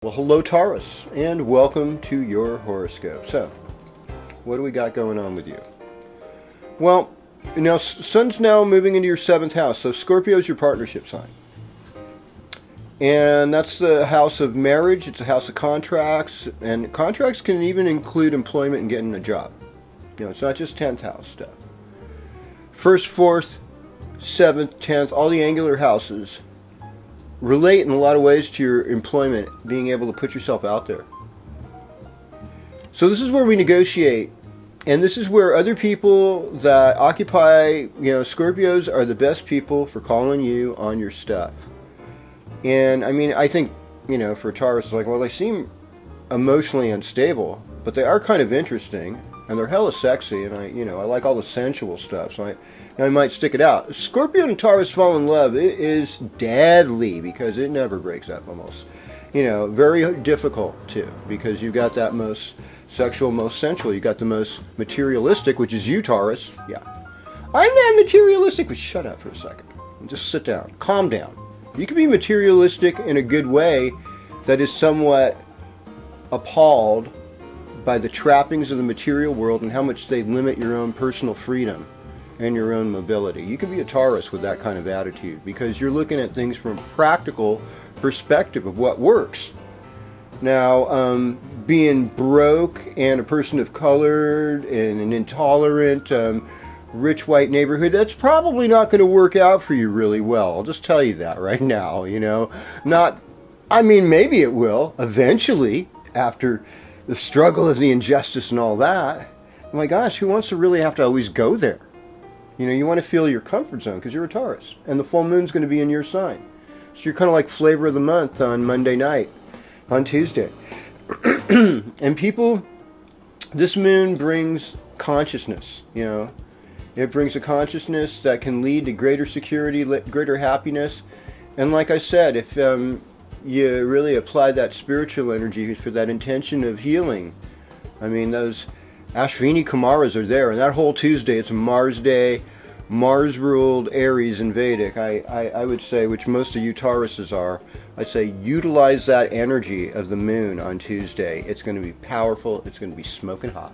Well, hello Taurus, and welcome to your horoscope. So, what do we got going on with you? Well, Sun's now moving into your 7th house, so Scorpio is your partnership sign. And that's the house of marriage, it's a house of contracts, and contracts can even include employment and getting a job. It's not just 10th house stuff. 1st, 4th, 7th, 10th, all the angular houses relate in a lot of ways to your employment, being able to put yourself out there. So this is where we negotiate, and this is where other people that occupy, Scorpios are the best people for calling you on your stuff. And I think, for Taurus, it's like, well, they seem emotionally unstable, but they are kind of interesting, and they're hella sexy, and I like all the sensual stuff, so I might stick it out. Scorpio and Taurus fall in love. It is deadly because it never breaks up almost. Very difficult too, because you've got that most sexual, most sensual. You got the most materialistic, which is you, Taurus. Yeah. I'm not materialistic, but shut up for a second. Just sit down. Calm down. You can be materialistic in a good way that is somewhat appalled by the trappings of the material world and how much they limit your own personal freedom and your own mobility. You can be a Taurus with that kind of attitude because you're looking at things from a practical perspective of what works. Now, being broke and a person of color and an intolerant, rich white neighborhood, that's probably not going to work out for you really well. I'll just tell you that right now, maybe it will eventually after the struggle of the injustice and all that. Oh my gosh, who wants to really have to always go there? You want to feel your comfort zone because you're a Taurus. And the full moon's going to be in your sign. So you're kind of like flavor of the month on Monday night, on Tuesday. And people, this moon brings consciousness, It brings a consciousness that can lead to greater security, greater happiness. And like I said, if you really apply that spiritual energy for that intention of healing, those Ashvini Kumaras are there, and that whole Tuesday, it's a Mars day, Mars ruled Aries in Vedic. I would say, which most of you Tauruses are, I'd say utilize that energy of the moon on Tuesday. It's going to be powerful, it's going to be smoking hot.